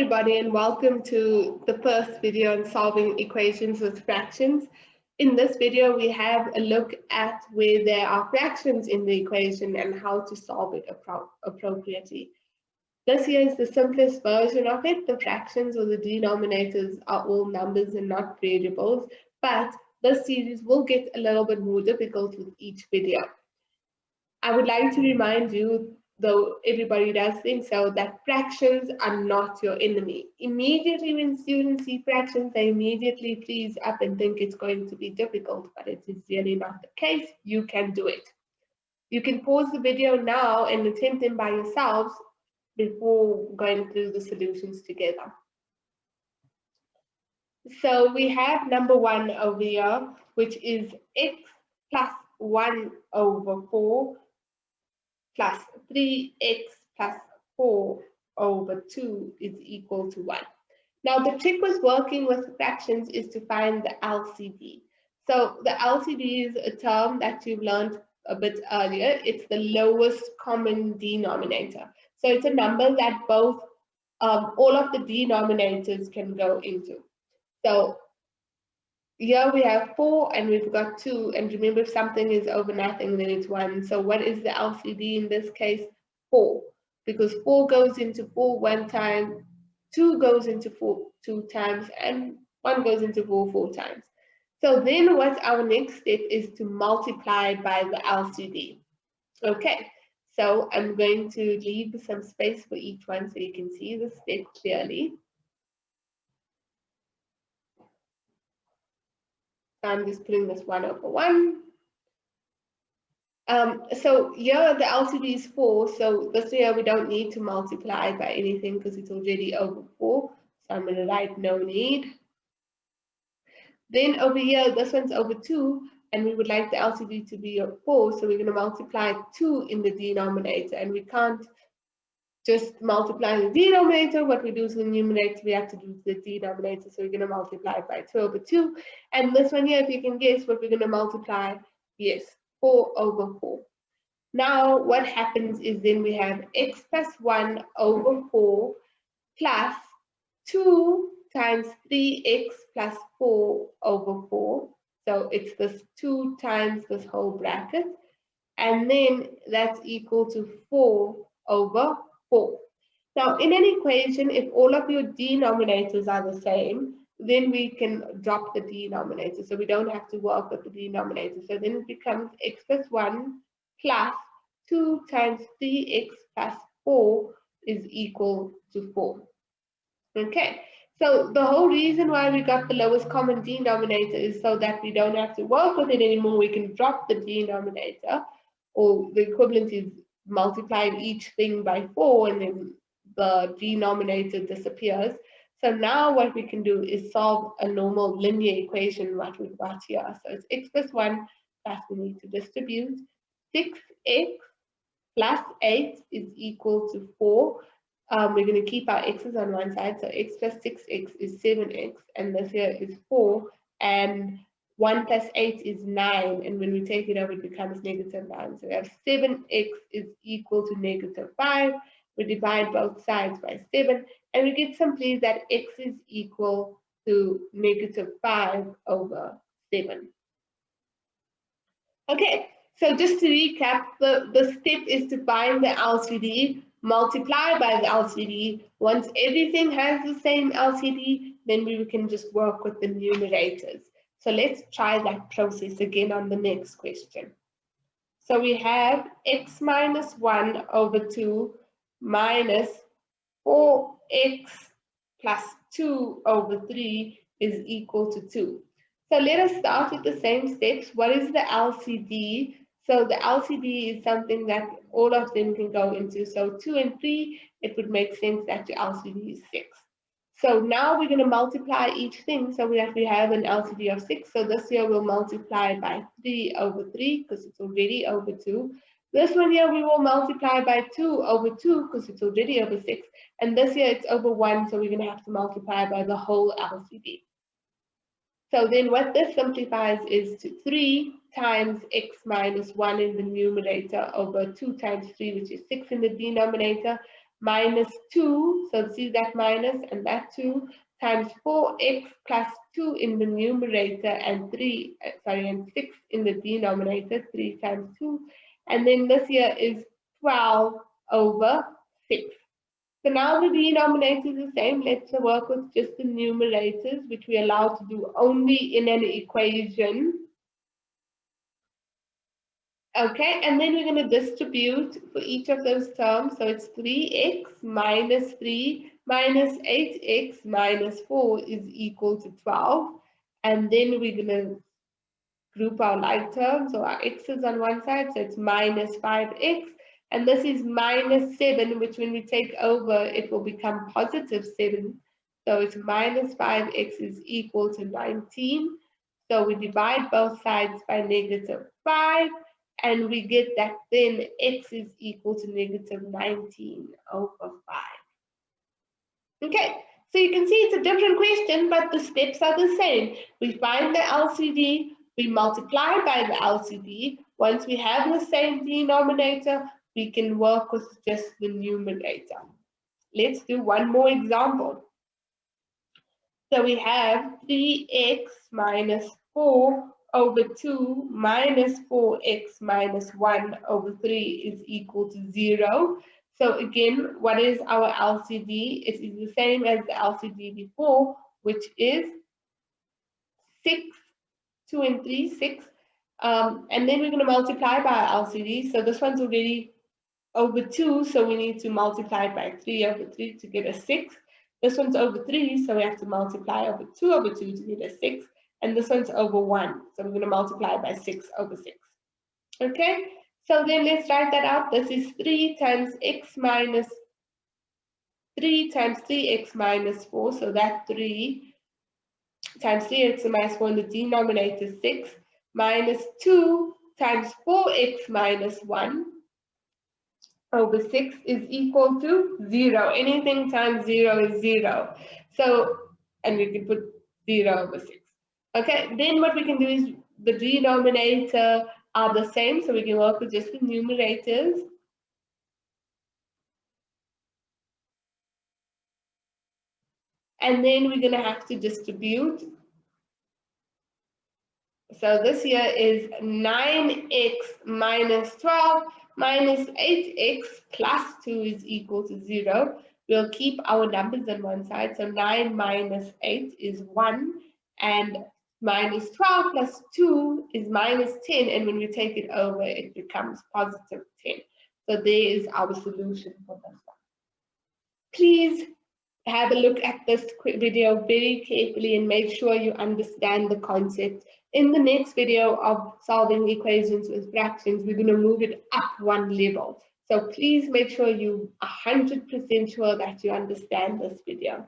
everybody, and welcome to the first video on solving equations with fractions. In this video, we have a look at where there are fractions in the equation and how to solve it appropriately. This here is the simplest version of it. The fractions or the denominators are all numbers and not variables, but this series will get a little bit more difficult with each video. I would like to remind you, though everybody does think so, that fractions are not your enemy. Immediately when students see fractions, they immediately freeze up and think it's going to be difficult, but it is really not the case. You can do it. You can pause the video now and attempt them by yourselves before going through the solutions together. So we have number 1 over here, which is x plus 1 over 4 plus 3x plus 4 over 2 is equal to 1. Now the trick with working with fractions is to find the LCD. So the LCD is a term that you've learned a bit earlier. It's the lowest common denominator. So it's a number that both all of the denominators can go into. So here we have 4 and we've got 2, and remember, if something is over nothing, then it's 1. So what is the LCD in this case? 4, because 4 goes into 4 one time, 2 goes into 4 2 times, and 1 goes into 4 4 times. So then what's our next step is to multiply by the LCD. Okay, so I'm going to leave some space for each one so you can see the step clearly. I'm just putting this 1 over 1. So here the LCD is 4, so this here we don't need to multiply by anything because it's already over 4. So I'm going to write no need. Then over here, this one's over 2, and we would like the LCD to be 4, so we're going to multiply 2 in the denominator, and we can't just multiply the denominator. What we do is the numerator, we have to do the denominator. So we're going to multiply by 2 over 2. And this one here, if you can guess what we're going to multiply, yes, 4 over 4. Now what happens is then we have x plus 1 over 4 plus 2 times 3x plus 4 over 4. So it's this 2 times this whole bracket. And then that's equal to 4 over 4. Now, in an equation, if all of your denominators are the same, then we can drop the denominator. So we don't have to work with the denominator. So then it becomes x plus 1 plus 2 times 3x plus 4 is equal to 4. Okay, so the whole reason why we got the lowest common denominator is so that we don't have to work with it anymore. We can drop the denominator, or the equivalent is multiplying each thing by 4, and then the denominator disappears. So now what we can do is solve a normal linear equation, what we've got here. So it's x plus 1 plus we need to distribute 6x plus 8 is equal to 4. We're going to keep our x's on one side. So x plus 6x is 7x, and this here is 4. And 1 plus 8 is 9, and when we take it over, it becomes negative 9. So we have 7x is equal to negative 5. We divide both sides by 7, and we get simply that x is equal to negative 5 over 7. Okay, so just to recap, the step is to find the LCD, multiply by the LCD. Once everything has the same LCD, then we can just work with the numerators. So let's try that process again on the next question. So we have x minus 1 over 2 minus 4x plus 2 over 3 is equal to 2. So let us start with the same steps. What is the LCD? So the LCD is something that all of them can go into. So 2 and 3, it would make sense that your LCD is 6. So now we're going to multiply each thing so that we have an LCD of 6. So this here we'll multiply by 3 over 3 because it's already over 2. This one here we will multiply by 2 over 2 because it's already over 6. And this here it's over 1, so we're going to have to multiply by the whole LCD. So then what this simplifies is to 3 times x minus 1 in the numerator over 2 times 3, which is 6 in the denominator, minus 2, so see that minus and that 2, times 4x plus 2 in the numerator and 6 in the denominator, 3 times 2. And then this here is 12 over 6. So now the denominator is the same. Let's work with just the numerators, which we're allowed to do only in an equation. Okay, and then we're going to distribute for each of those terms. So it's 3x minus 3 minus 8x minus 4 is equal to 12. And then we're going to group our like terms, so our x's on one side, so it's minus 5x. And this is minus 7, which when we take over, it will become positive 7. So it's minus 5x is equal to 19. So we divide both sides by negative 5. And we get that then x is equal to negative 19 over 5. Okay, so you can see it's a different question, but the steps are the same. We find the LCD, we multiply by the LCD. Once we have the same denominator, we can work with just the numerator. Let's do one more example. So we have 3x minus 4 over 2 minus 4x minus 1 over 3 is equal to 0. So again, what is our LCD? It is the same as the LCD before, which is 6, 2 and 3, 6. And then we're going to multiply by our LCD. So this one's already over 2, so we need to multiply it by 3 over 3 to get a 6. This one's over 3, so we have to multiply over 2 over 2 to get a 6. And this one's over 1, so we're going to multiply by 6 over 6. Okay, so then let's write that out. This is 3 times x minus 3 times 3x minus 4, so that 3 times 3x minus 4 in the denominator is 6, minus 2 times 4x minus 1 over 6 is equal to 0. Anything times 0 is 0. So, and we can put 0 over 6. Okay, then what we can do is the denominator are the same, so we can work with just the numerators. And then we're going to have to distribute. So this here is 9x minus 12 minus 8x plus 2 is equal to 0. We'll keep our numbers on one side. So 9 minus 8 is 1. And minus 12 plus 2 is minus 10. And when we take it over, it becomes positive 10. So there is our solution for this one. Please have a look at this quick video very carefully and make sure you understand the concept. In the next video of solving equations with fractions, we're going to move it up one level. So please make sure you're 100% sure that you understand this video.